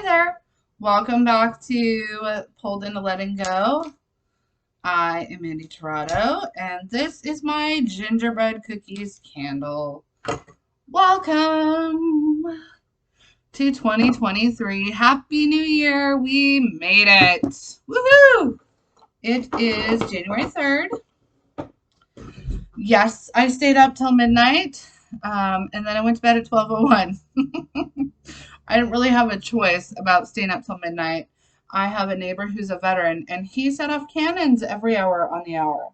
there. Welcome back to Pulled into Letting Go. I am Mandy Torado, and this is my gingerbread cookies candle. Welcome to 2023. Happy New Year. We made it. Woohoo! It is January 3rd. Yes, I stayed up till midnight, and then I went to bed at 12:01. I didn't really have a choice about staying up till midnight. I have a neighbor who's a veteran, and he set off cannons every hour on the hour.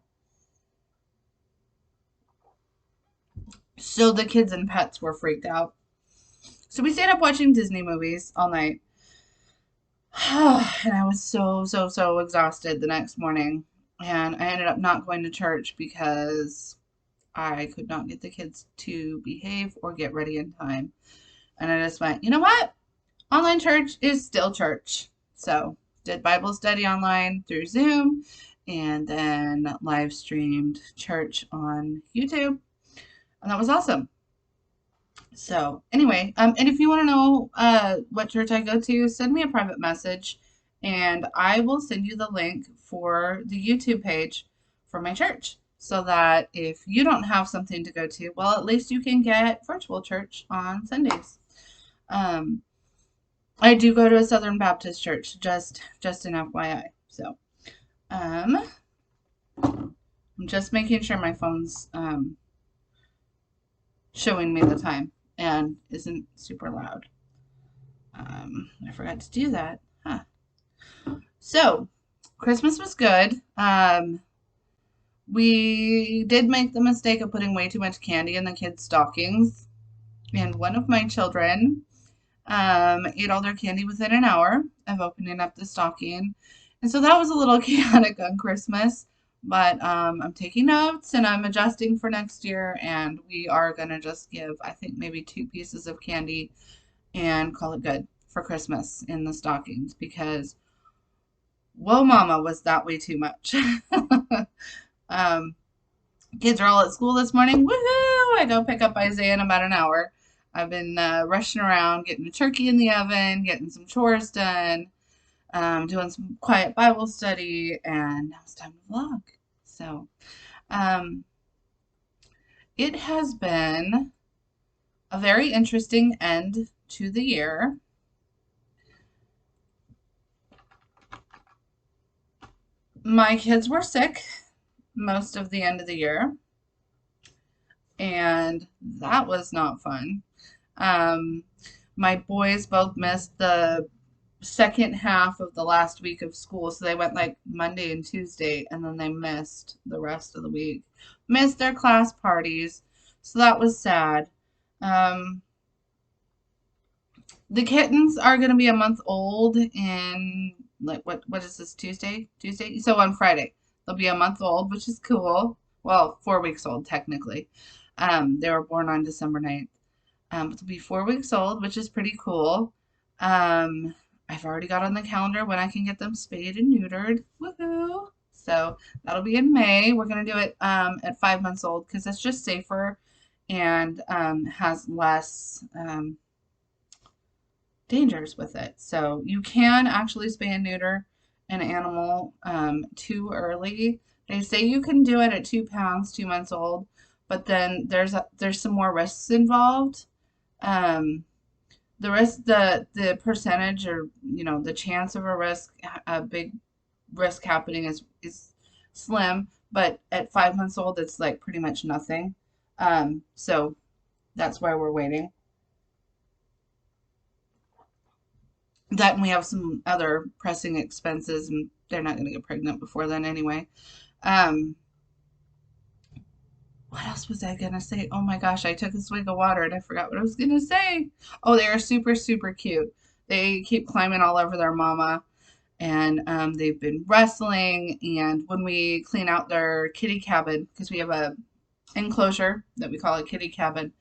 So the kids and pets were freaked out. So we stayed up watching Disney movies all night. And I was so exhausted the next morning. And I ended up not going to church because I could not get the kids to behave or get ready in time. And I just went, you know what? Online church is still church. So did Bible study online through Zoom and then live streamed church on YouTube. And that was awesome. So anyway, and if you want to know what church I go to, send me a private message and I will send you the link for the YouTube page for my church so that if you don't have something to go to, well, at least you can get virtual church on Sundays. I do go to a Southern Baptist church, just an FYI. So, I'm just making sure my phone's showing me the time and isn't super loud. I forgot to do that. Huh. So, Christmas was good. We did make the mistake of putting way too much candy in the kids' stockings, and one of my children ate all their candy within an hour of opening up the stocking. And so that was a little chaotic on Christmas, but I'm taking notes and I'm adjusting for next year, and we are going to just give, I think, maybe 2 pieces of candy and call it good for Christmas in the stockings because, whoa, mama, was that way too much. Kids are all at school this morning. Woohoo! I go pick up Isaiah in about an hour. I've been rushing around, getting a turkey in the oven, getting some chores done, doing some quiet Bible study, and now it's time to vlog. So, it has been a very interesting end to the year. My kids were sick most of the end of the year, and that was not fun. My boys both missed the second half of the last week of school, so they went like Monday and Tuesday, and then they missed the rest of the week. Missed their class parties, so that was sad. The kittens are going to be a month old in, like, what is this, Tuesday? So on Friday. They'll be a month old, which is cool. Well, 4 weeks old, technically. They were born on December 9th. But they'll be 4 weeks old, which is pretty cool. I've already got on the calendar when I can get them spayed and neutered. Woohoo! So that'll be in May. We're going to do it at 5 months old because it's just safer and has less dangers with it. So you can actually spay and neuter an animal too early. They say you can do it at 2 pounds, 2 months old, but then there's some more risks involved. The percentage, or the chance of a big risk happening is slim, but at 5 months old it's like pretty much nothing. So that's why we're waiting. That, and we have some other pressing expenses, and they're not going to get pregnant before then anyway. What else was I going to say? Oh my gosh, I took a swig of water and I forgot what I was going to say. Oh, they are super cute. They keep climbing all over their mama, and they've been wrestling, and when we clean out their kitty cabin, because we have a enclosure that we call a kitty cabin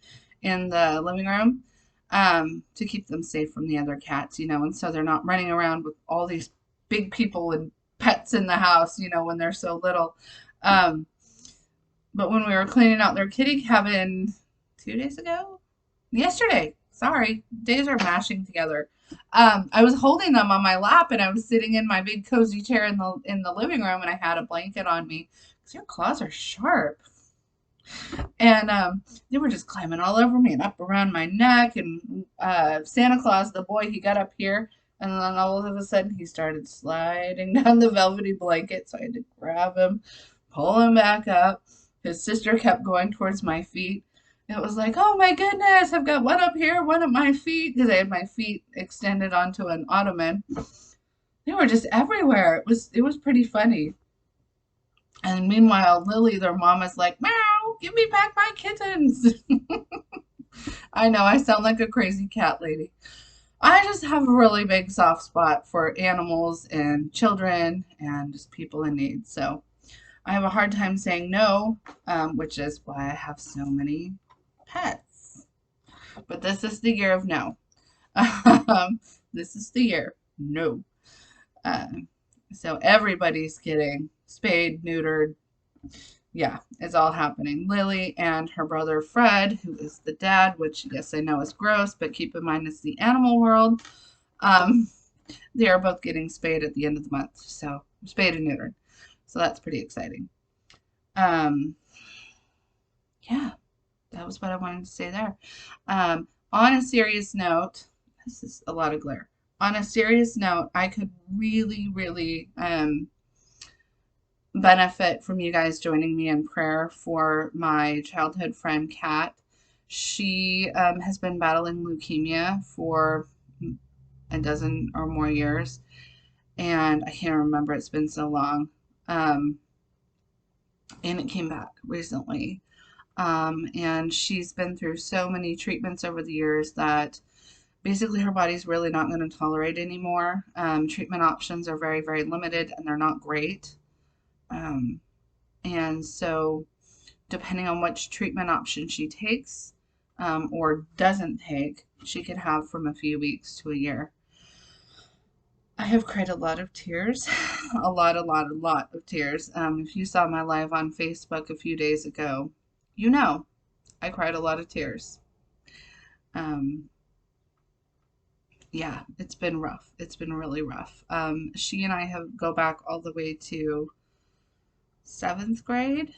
in the living room, to keep them safe from the other cats, and so they're not running around with all these big people and pets in the house, when they're so little. But when we were cleaning out their kitty cabin 2 days ago, yesterday, sorry, days are mashing together. I was holding them on my lap, and I was sitting in my big cozy chair in the living room, and I had a blanket on me because your claws are sharp. And they were just climbing all over me and up around my neck. And Santa Claus, the boy, he got up here, and then all of a sudden he started sliding down the velvety blanket. So I had to grab him, pull him back up. His sister kept going towards my feet. It was like, oh my goodness, I've got one up here, one at my feet, because I had my feet extended onto an ottoman. They were just everywhere. It was pretty funny. And meanwhile, Lily, their mom, is like, meow, give me back my kittens. I know I sound like a crazy cat lady. I just have a really big soft spot for animals and children and just people in need. So I have a hard time saying no, which is why I have so many pets. But this is the year of no. This is the year. No. So everybody's getting spayed, neutered. Yeah, it's all happening. Lily and her brother Fred, who is the dad, which yes, I know is gross, but keep in mind it's the animal world. Um, they are both getting spayed at the end of the month. So spayed and neutered. So that's pretty exciting. Um, yeah, that was what I wanted to say there. On a serious note, this is a lot of glare. On a serious note, I could really, really benefit from you guys joining me in prayer for my childhood friend, Kat. She has been battling leukemia for a dozen or more years, and I can't remember, it's been so long. And it came back recently. And she's been through so many treatments over the years that basically her body's really not going to tolerate anymore. Treatment options are very, very limited, and they're not great. And so, depending on which treatment option she takes or doesn't take, she could have from a few weeks to a year. I have cried a lot of tears, a lot of tears. If you saw my live on Facebook a few days ago, you know I cried a lot of tears. Yeah, it's been rough. It's been really rough. She and I have go back all the way to 7th grade.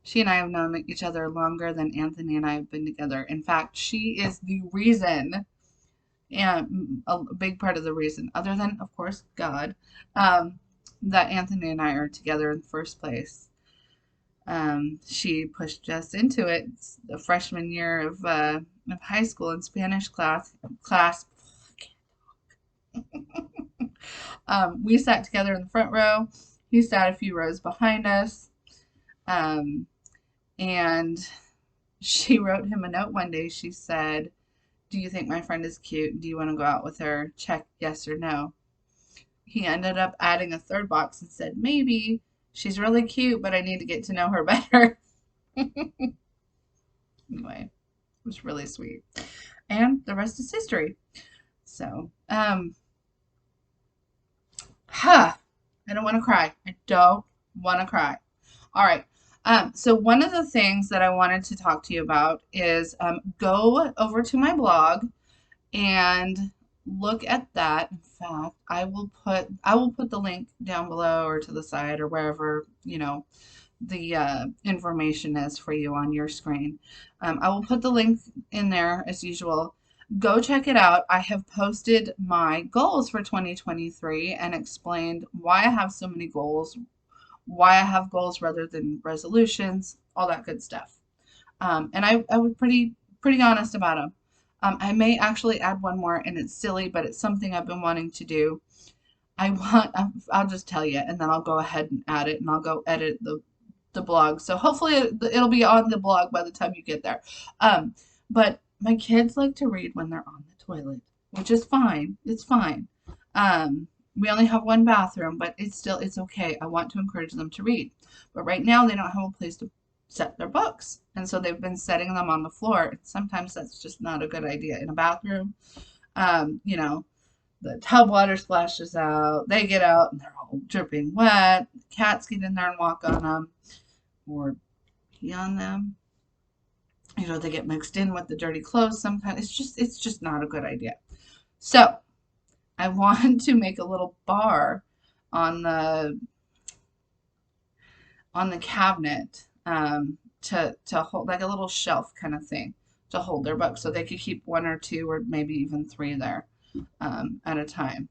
She and I have known each other longer than Anthony and I have been together. In fact, she is the reason, and a big part of the reason, other than, of course, God, that Anthony and I are together in the first place. She pushed us into it. It's the freshman year of high school in Spanish class. We sat together in the front row. He sat a few rows behind us. And she wrote him a note one day. She said, do you think my friend is cute? Do you want to go out with her? Check yes or no. He ended up adding a third box and said, maybe. She's really cute, but I need to get to know her better. Anyway, it was really sweet. And the rest is history. So, I don't want to cry. I don't want to cry. All right. So one of the things that I wanted to talk to you about is go over to my blog and look at that. In fact, I will put the link down below or to the side or wherever, the information is for you on your screen. I will put the link in there as usual. Go check it out. I have posted my goals for 2023 and explained why I have so many goals, why I have goals rather than resolutions, all that good stuff. And I was pretty honest about them. I may actually add one more, and it's silly, but it's something I've been wanting to do. I'll just tell you, and then I'll go ahead and add it, and I'll go edit the blog. So hopefully it'll be on the blog by the time you get there. But my kids like to read when they're on the toilet, which is fine. It's fine. We only have one bathroom, but it's okay. I want to encourage them to read. But right now they don't have a place to set their books. And so they've been setting them on the floor. Sometimes that's just not a good idea in a bathroom. The tub water splashes out. They get out and they're all dripping wet. Cats get in there and walk on them or pee on them. They get mixed in with the dirty clothes sometimes. It's just not a good idea. So I want to make a little bar on the cabinet, to hold, like a little shelf kind of thing, to hold their books, so they could keep one or two or maybe even three there, at a time,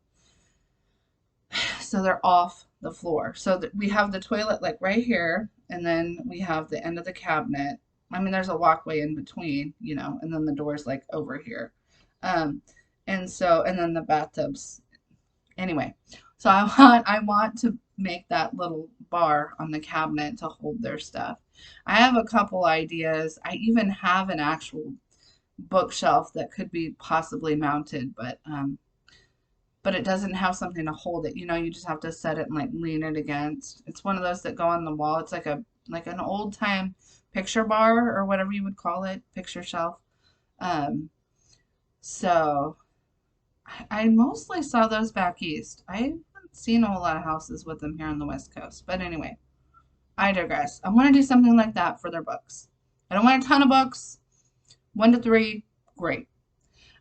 so they're off the floor. So that we have the toilet like right here, and then we have the end of the cabinet. I mean, there's a walkway in between, and then the door's like over here. Um, and then the bathtub's anyway. So I want to make that little bar on the cabinet to hold their stuff. I have a couple ideas. I even have an actual bookshelf that could be possibly mounted, but it doesn't have something to hold it. You just have to set it and like lean it against. It's one of those that go on the wall. It's like an old time picture bar or whatever you would call it, picture shelf. Um, so I mostly saw those back east. I haven't seen a whole lot of houses with them here on the West Coast. But anyway, I digress. I want to do something like that for their books. I don't want a ton of books. 1 to 3, great.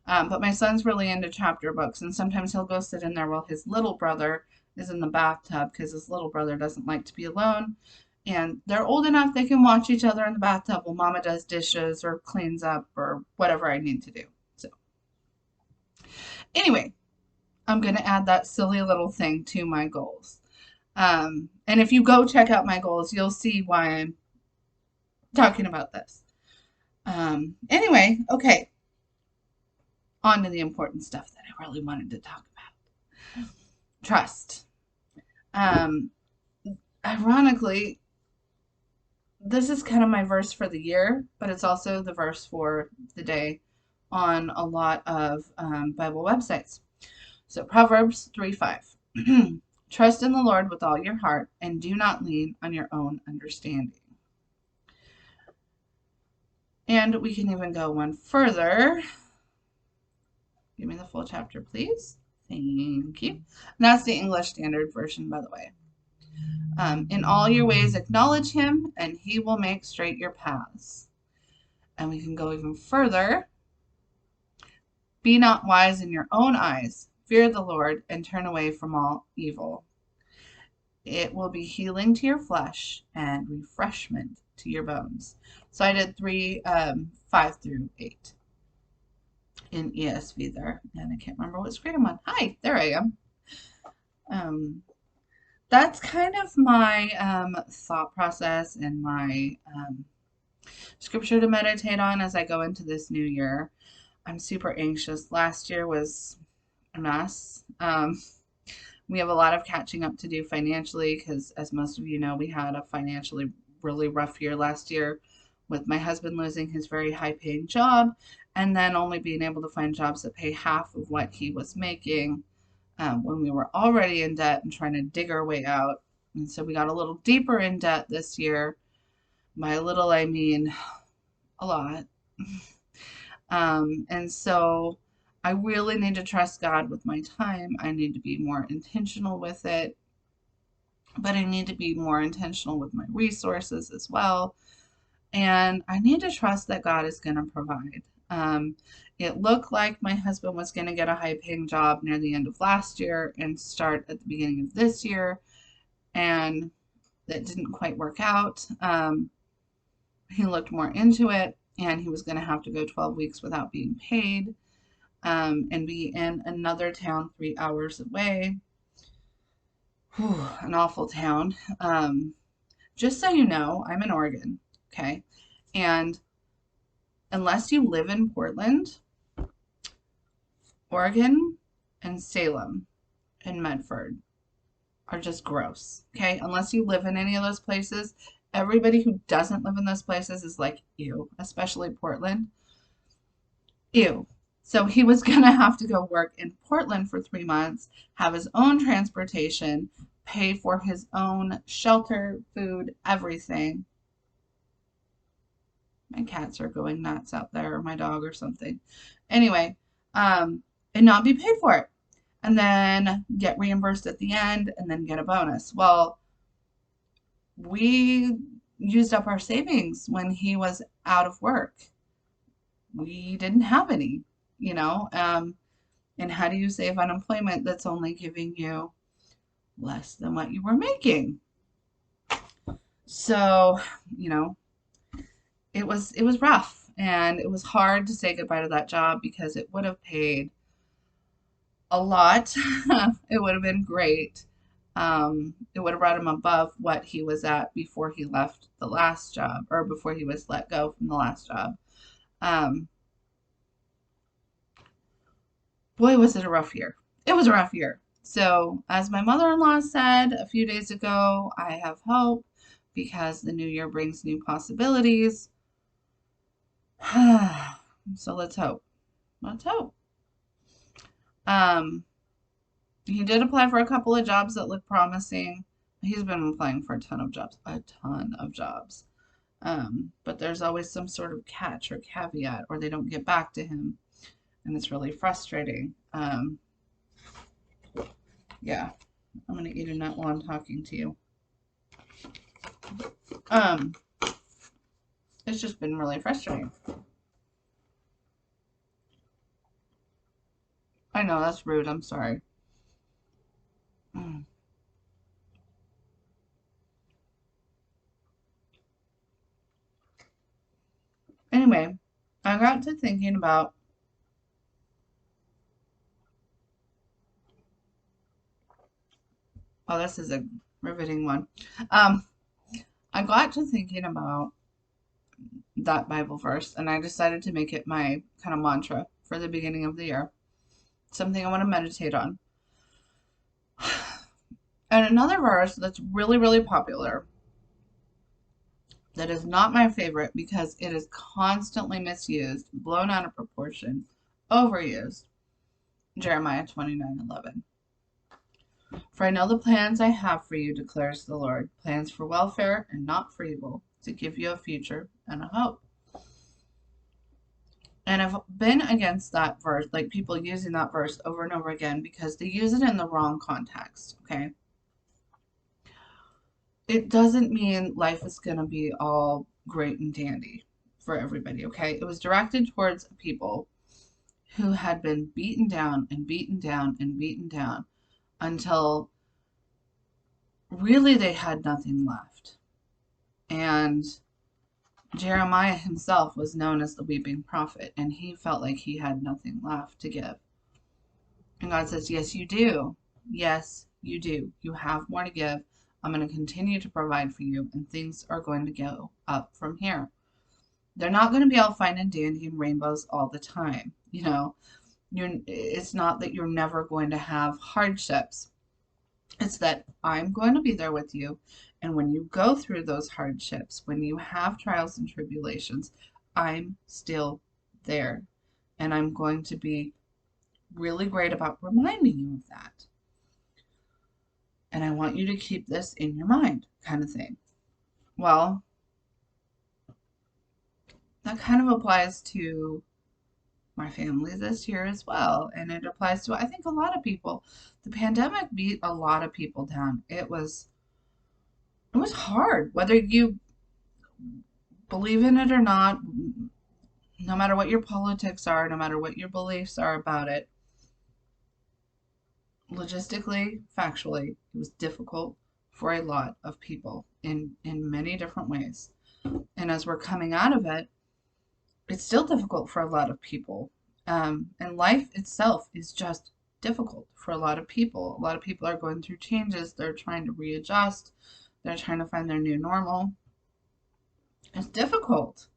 But my son's really into chapter books, and sometimes he'll go sit in there while his little brother is in the bathtub because his little brother doesn't like to be alone. And they're old enough they can watch each other in the bathtub while mama does dishes or cleans up or whatever I need to do. So, anyway, I'm going to add that silly little thing to my goals. And if you go check out my goals, you'll see why I'm talking about this. Anyway, okay. On to the important stuff that I really wanted to talk about. Trust. Ironically, this is kind of my verse for the year, but it's also the verse for the day on a lot of Bible websites. So Proverbs 3:5. Trust in the Lord with all your heart and do not lean on your own understanding. And we can even go one further. Give me the full chapter, please. Thank you. And that's the English Standard Version, by the way. In all your ways acknowledge him, and he will make straight your paths. And we can go even further. Be not wise in your own eyes. Fear the Lord and turn away from all evil. It will be healing to your flesh and refreshment to your bones. So I did 5 through 8 in ESV there, and I can't remember what screen I'm on. Hi, there I am. That's kind of my thought process and my scripture to meditate on as I go into this new year. I'm super anxious. Last year was a mess. We have a lot of catching up to do financially because, as most of you know, we had a financially really rough year last year with my husband losing his very high-paying job and then only being able to find jobs that pay half of what he was making when we were already in debt and trying to dig our way out. And so we got a little deeper in debt this year. By a little, I mean a lot. And so I really need to trust God with my time. I need to be more intentional with it. But I need to be more intentional with my resources as well. And I need to trust that God is going to provide. It looked like my husband was going to get a high-paying job near the end of last year and start at the beginning of this year. And that didn't quite work out. He looked more into it, and he was going to have to go 12 weeks without being paid, and be in another town 3 hours away. Whew, an awful town. Just so you know, I'm in Oregon, okay? And unless you live in Portland, Oregon and Salem and Medford are just gross, okay? Unless you live in any of those places, everybody who doesn't live in those places is like, ew, especially Portland. Ew. So he was going to have to go work in Portland for 3 months, have his own transportation, pay for his own shelter, food, everything. My cats are going nuts out there, or my dog or something. Anyway, and not be paid for it. And then get reimbursed at the end and then get a bonus. Well, we used up our savings when he was out of work. we didn't have any, you know. And how do you save unemployment that's only giving you less than what you were making? So, you know, it was rough, and it was hard to say goodbye to that job because it would have paid a lot. It would have been great. It would have brought him above what he was at before he left the last job, or before he was let go from the last job. Um, Boy, was it a rough year. It was a rough year. So, as my mother-in-law said a few days ago, I have hope because the new year brings new possibilities. So let's hope. Let's hope. Um, he did apply for a couple of jobs that look promising. He's been applying for a ton of jobs, a ton of jobs. But there's always some sort of catch or caveat, or they don't get back to him, and it's really frustrating. Yeah, I'm gonna eat a nut while I'm talking to you. Um, it's just been really frustrating. I know that's rude. I'm sorry. Mm. Anyway, I got to thinking about. Oh, this is a riveting one. Um, I got to thinking about that Bible verse, and I decided to make it my kind of mantra for the beginning of the year. Something I want to meditate on. And another verse that's really, really popular, that is not my favorite because it is constantly misused, blown out of proportion, overused. Jeremiah 29:11. For I know the plans I have for you, declares the Lord, plans for welfare and not for evil, to give you a future and a hope. And I've been against that verse, like people using that verse over and over again because they use it in the wrong context, okay? It doesn't mean life is going to be all great and dandy for everybody, okay? It was directed towards people who had been beaten down and beaten down and beaten down until really they had nothing left. And Jeremiah himself was known as the weeping prophet, and he felt like he had nothing left to give. And God says, yes, you do. Yes, you do. You have more to give. I'm going to continue to provide for you, and things are going to go up from here. They're not going to be all fine and dandy and rainbows all the time. You know, it's not that you're never going to have hardships. It's that I'm going to be there with you. And when you go through those hardships, when you have trials and tribulations, I'm still there. And I'm going to be really great about reminding you of that. And I want you to keep this in your mind, kind of thing. Well, that kind of applies to my family this year as well. And it applies to, I think, a lot of people. The pandemic beat a lot of people down. It was hard, whether you believe in it or not, no matter what your politics are, no matter what your beliefs are about it. Logistically, factually, it was difficult for a lot of people in many different ways. And as we're coming out of it, it's still difficult for a lot of people. And life itself is just difficult for a lot of people. A lot of people are going through changes. They're trying to readjust. They're trying to find their new normal. It's difficult.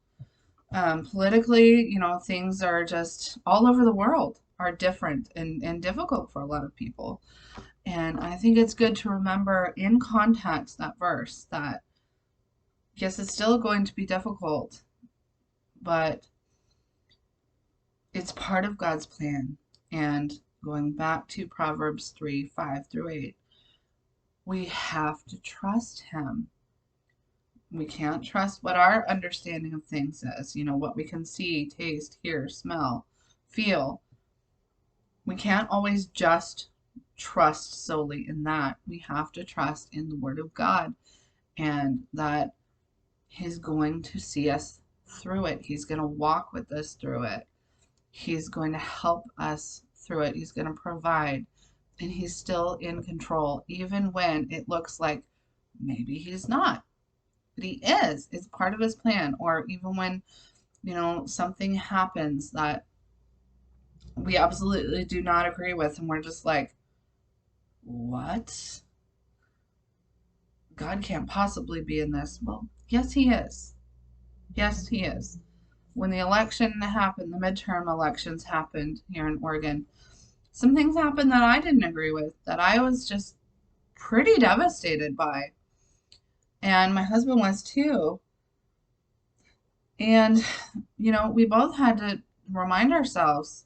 Politically, you know, things are just all over the world are different and difficult for a lot of people. And I think it's good to remember in context that verse that yes, it's still going to be difficult, but it's part of God's plan. And going back to Proverbs 3:5-8, we have to trust Him. We can't trust what our understanding of things is, you know, what we can see, taste, hear, smell, feel. We can't always just trust solely in that. We have to trust in the Word of God and that He's going to see us through it. He's going to walk with us through it. He's going to help us through it. He's going to provide. And he's still in control, even when it looks like maybe he's not. But he is. It's part of his plan. Or even when, something happens that we absolutely do not agree with, and we're just like, what? God can't possibly be in this. Well, yes, he is. Yes, he is. When the election happened, the midterm elections happened here in Oregon, some things happened that I didn't agree with, that I was just pretty devastated by. And my husband was too. And, we both had to remind ourselves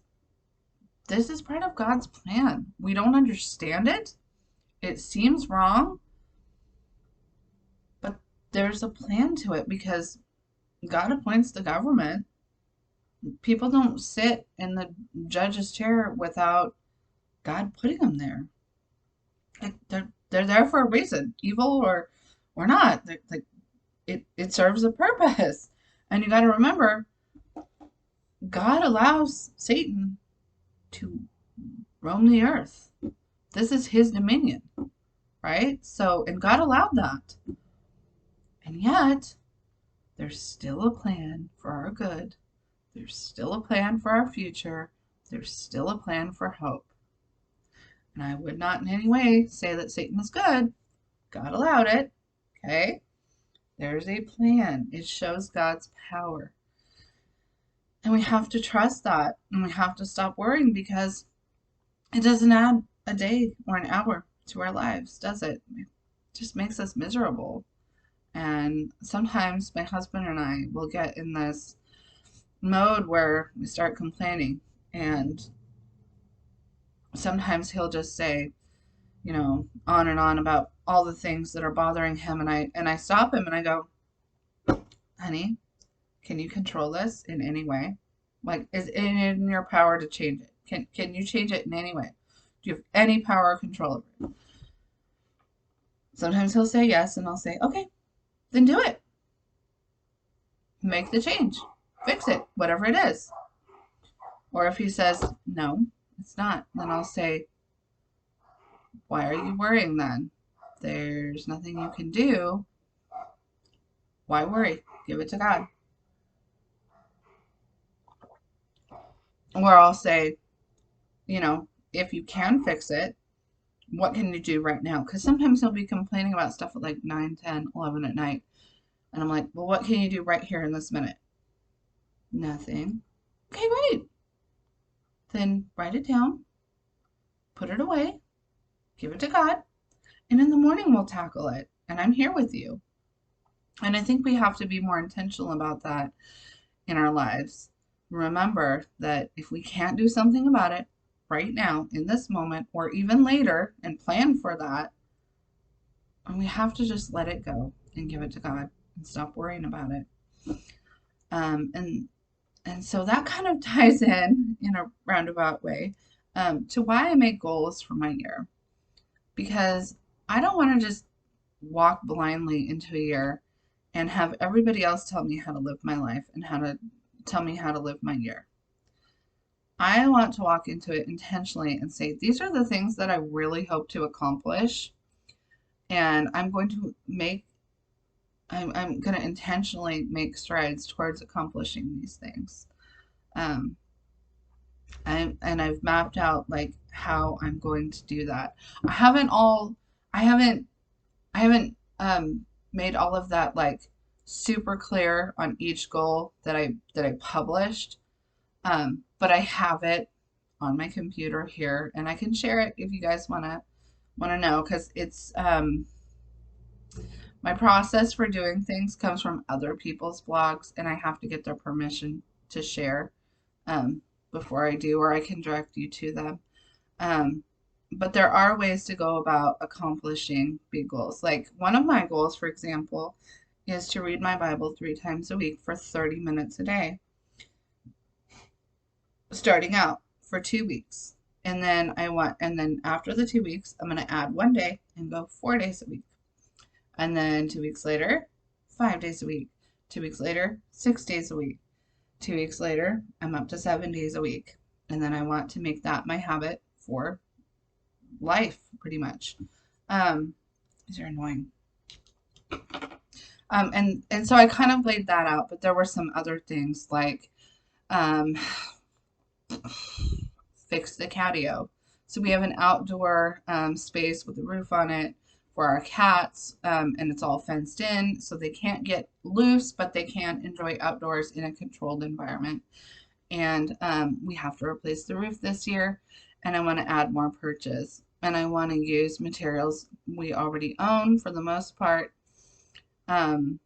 this is part of God's plan. We don't understand it. It seems wrong, but there's a plan to it because God appoints the government. People don't sit in the judge's chair without God putting them there. Like they're there for a reason, evil or not. Like it serves a purpose. And you got to remember, God allows Satan to roam the earth. This is his dominion, right? So, and God allowed that. And yet, there's still a plan for our good. There's still a plan for our future. There's still a plan for hope. And I would not in any way say that Satan is good. God allowed it. Okay? There's a plan. It shows God's power. And we have to trust that. And we have to stop worrying because it doesn't add a day or an hour to our lives, does it? It just makes us miserable. And sometimes my husband and I will get in this mode where we start complaining. And sometimes he'll just say, on and on about all the things that are bothering him. And I stop him and I go, honey, can you control this in any way? Like, is it in your power to change it? Can you change it in any way? Do you have any power or control over it? Sometimes he'll say yes, and I'll say, okay, then do it. Make the change. Fix it, whatever it is. Or if he says, no, it's not, then I'll say, why are you worrying then? There's nothing you can do. Why worry? Give it to God. Or I'll say, if you can fix it, what can you do right now? Because sometimes he'll be complaining about stuff at like 9, 10, 11 at night. And I'm like, well, what can you do right here in this minute? Nothing. Okay, great. Then write it down, put it away, give it to God, and in the morning we'll tackle it. And I'm here with you. And I think we have to be more intentional about that in our lives. Remember that if we can't do something about it right now, in this moment, or even later, and plan for that, we have to just let it go and give it to God and stop worrying about it. And so that kind of ties in a roundabout way, to why I make goals for my year. Because I don't want to just walk blindly into a year and have everybody else tell me how to live my life and how to tell me how to live my year. I want to walk into it intentionally and say, these are the things that I really hope to accomplish. And I'm going to intentionally make strides towards accomplishing these things. And I've mapped out like how I'm going to do that. I haven't made all of that like super clear on each goal that I published. But I have it on my computer here, and I can share it if you guys wanna know, because it's my process for doing things comes from other people's blogs, and I have to get their permission to share before I do, or I can direct you to them. But there are ways to go about accomplishing big goals. Like one of my goals, for example, is to read my Bible 3 times a week for 30 minutes a day, starting out for 2 weeks. And then after the 2 weeks, I'm going to add 1 day and go 4 days a week. And then 2 weeks later, 5 days a week. 2 weeks later, 6 days a week. 2 weeks later, I'm up to 7 days a week. And then I want to make that my habit for life, pretty much. These are annoying. And so I kind of laid that out, but there were some other things like um, fix the catio. So we have an outdoor space with a roof on it for our cats, and it's all fenced in, so they can't get loose, but they can enjoy outdoors in a controlled environment. And we have to replace the roof this year, and I want to add more perches, and I want to use materials we already own for the most part. And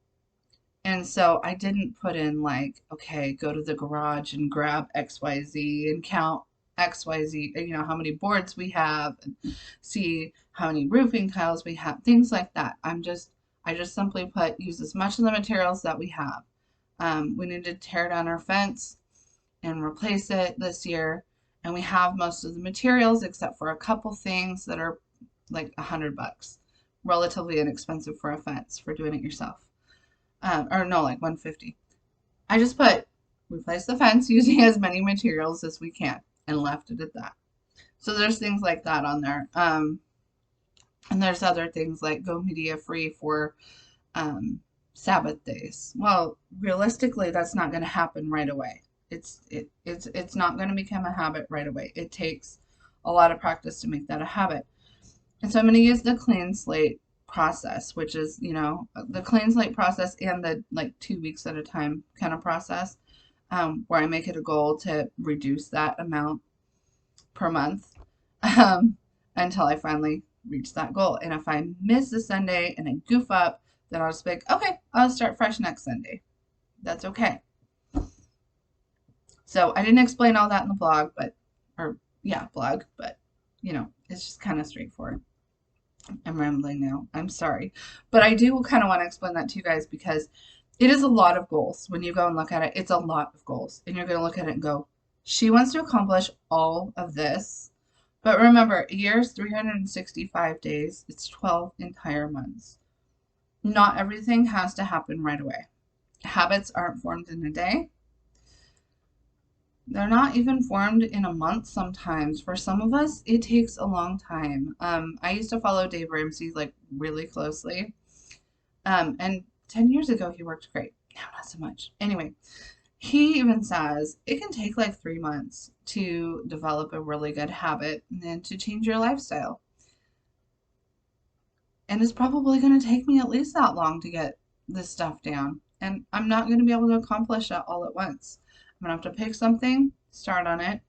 so I didn't put in like, okay, go to the garage and grab XYZ and count XYZ, how many boards we have and see how many roofing tiles we have, things like that. I just simply use as much of the materials that we have. We need to tear down our fence and replace it this year. And we have most of the materials except for a couple things that are like $100, relatively inexpensive for a fence for doing it yourself. Or no, like 150. I just put replace the fence using as many materials as we can and left it at that. So there's things like that on there. And there's other things like go media free for Sabbath days. Well, realistically, that's not going to happen right away. It's not going to become a habit right away. It takes a lot of practice to make that a habit. And so I'm going to use the clean slate process, which is, the clean slate process and the like 2 weeks at a time kind of process, where I make it a goal to reduce that amount per month until I finally reach that goal. And if I miss a Sunday and I goof up, then I'll just be like, okay, I'll start fresh next Sunday. That's okay. So I didn't explain all that in the blog, but it's just kind of straightforward. I'm rambling now. I'm sorry. But I do kind of want to explain that to you guys because it is a lot of goals. When you go and look at it, it's a lot of goals. And you're going to look at it and go, she wants to accomplish all of this. But remember, a year is 365 days. It's 12 entire months. Not everything has to happen right away. Habits aren't formed in a day. They're not even formed in a month sometimes. For some of us, it takes a long time. I used to follow Dave Ramsey like really closely. And 10 years ago, he worked great. Now, not so much. Anyway, he even says it can take like 3 months to develop a really good habit and then to change your lifestyle. And it's probably going to take me at least that long to get this stuff down. And I'm not going to be able to accomplish that all at once. I'm going to have to pick something, start on it,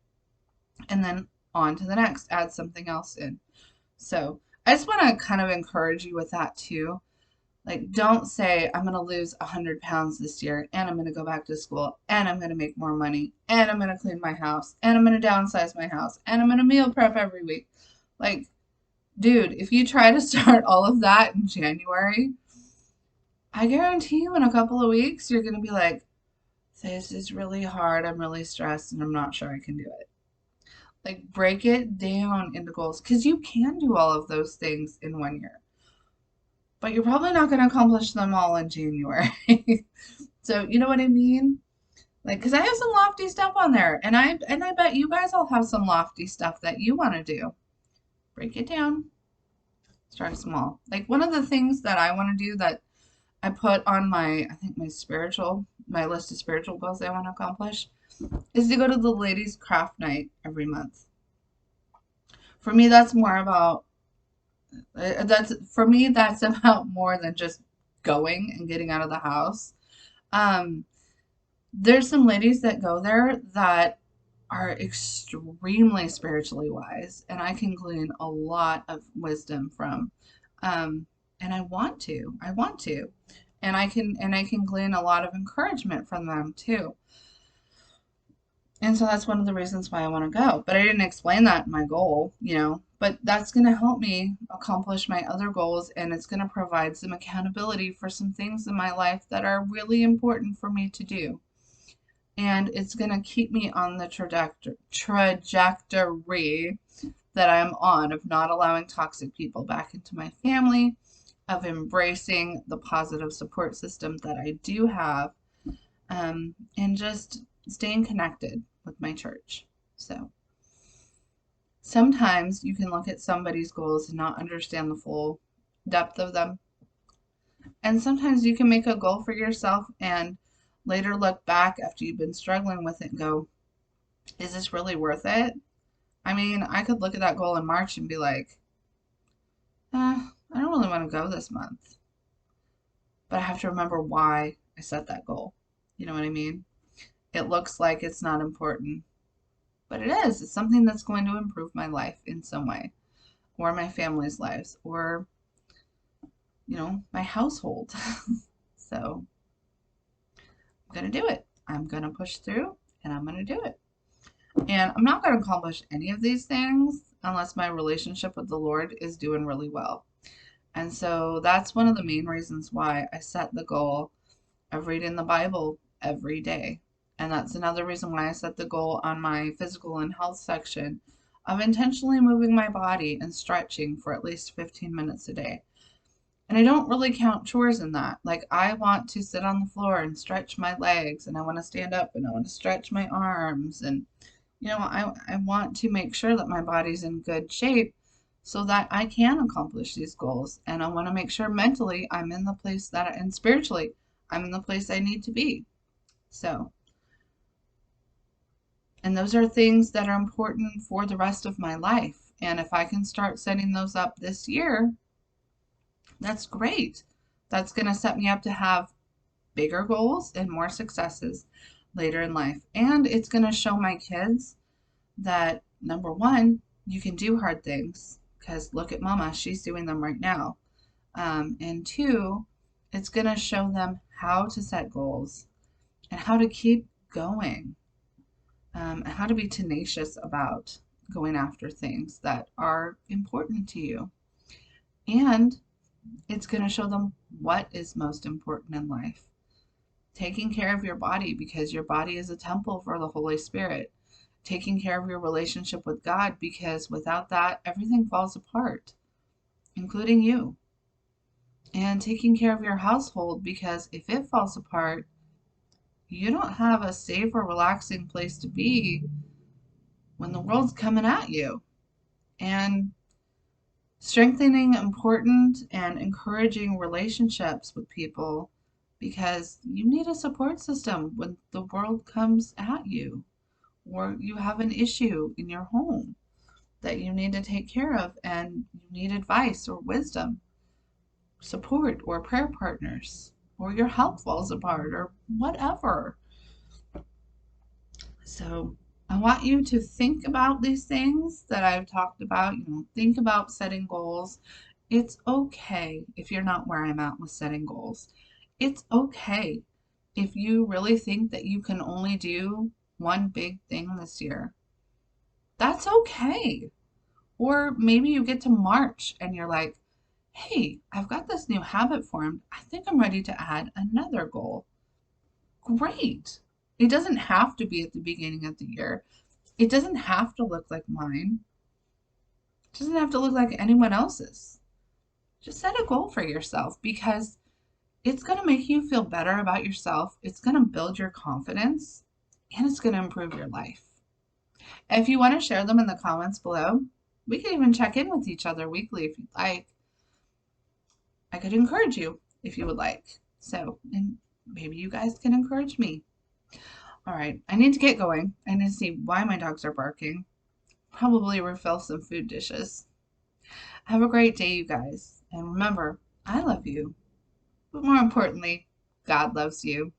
and then on to the next, add something else in. So I just want to kind of encourage you with that too. Like, don't say, I'm going to lose 100 pounds this year, and I'm going to go back to school, and I'm going to make more money, and I'm going to clean my house, and I'm going to downsize my house, and I'm going to meal prep every week. Like, dude, if you try to start all of that in January, I guarantee you in a couple of weeks, you're going to be like, this is really hard. I'm really stressed and I'm not sure I can do it. Like, break it down into goals because you can do all of those things in 1 year. But you're probably not going to accomplish them all in January. So, you know what I mean? Like, because I have some lofty stuff on there. And I bet you guys all have some lofty stuff that you want to do. Break it down. Start small. Like, one of the things that I want to do that I put on my list of spiritual goals I want to accomplish is to go to the ladies' craft night every month. For me, that's about more than just going and getting out of the house. There's some ladies that go there that are extremely spiritually wise, and I can glean a lot of wisdom from. And I want to. And I can glean a lot of encouragement from them too. And so that's one of the reasons why I want to go. But I didn't explain that in my goal, but that's going to help me accomplish my other goals, and it's going to provide some accountability for some things in my life that are really important for me to do. And it's going to keep me on the trajectory that I'm on of not allowing toxic people back into my family of embracing the positive support system that I do have, and just staying connected with my church. So sometimes you can look at somebody's goals and not understand the full depth of them. And sometimes you can make a goal for yourself and later look back after you've been struggling with it and go, is this really worth it? I mean, I could look at that goal in March and be like, I don't really want to go this month. But I have to remember why I set that goal. You know what I mean? It looks like it's not important, but it is. It's something that's going to improve my life in some way, or my family's lives, or, my household. So I'm going to do it. I'm going to push through and I'm going to do it. And I'm not going to accomplish any of these things unless my relationship with the Lord is doing really well. And so that's one of the main reasons why I set the goal of reading the Bible every day. And that's another reason why I set the goal on my physical and health section of intentionally moving my body and stretching for at least 15 minutes a day. And I don't really count chores in that. Like, I want to sit on the floor and stretch my legs, and I want to stand up and I want to stretch my arms. And, I want to make sure that my body's in good shape so that I can accomplish these goals. And I want to make sure mentally I'm in the place and spiritually I'm in the place I need to be. So, and those are things that are important for the rest of my life. And if I can start setting those up this year, that's great. That's going to set me up to have bigger goals and more successes later in life. And it's going to show my kids that, number one, you can do hard things, because look at mama, she's doing them right now. And two, it's going to show them how to set goals and how to keep going, and how to be tenacious about going after things that are important to you. And it's going to show them what is most important in life. Taking care of your body, because your body is a temple for the Holy Spirit. Taking care of your relationship with God, because without that, everything falls apart, including you. And taking care of your household, because if it falls apart, you don't have a safe or relaxing place to be when the world's coming at you. And strengthening important and encouraging relationships with people, because you need a support system when the world comes at you, or you have an issue in your home that you need to take care of and you need advice or wisdom, support, or prayer partners, or your health falls apart, or whatever. So I want you to think about these things that I've talked about. Think about setting goals. It's okay if you're not where I'm at with setting goals. It's okay if you really think that you can only do one big thing this year. That's okay. Or maybe you get to March and you're like, hey, I've got this new habit formed. I think I'm ready to add another goal. Great. It doesn't have to be at the beginning of the year. It doesn't have to look like mine. It doesn't have to look like anyone else's. Just set a goal for yourself, because it's going to make you feel better about yourself. It's going to build your confidence, and it's going to improve your life. If you want to share them in the comments below, we can even check in with each other weekly if you'd like. I could encourage you if you would like. So, and maybe you guys can encourage me. All right, I need to get going. I need to see why my dogs are barking. Probably refill some food dishes. Have a great day, you guys. And remember, I love you. But more importantly, God loves you.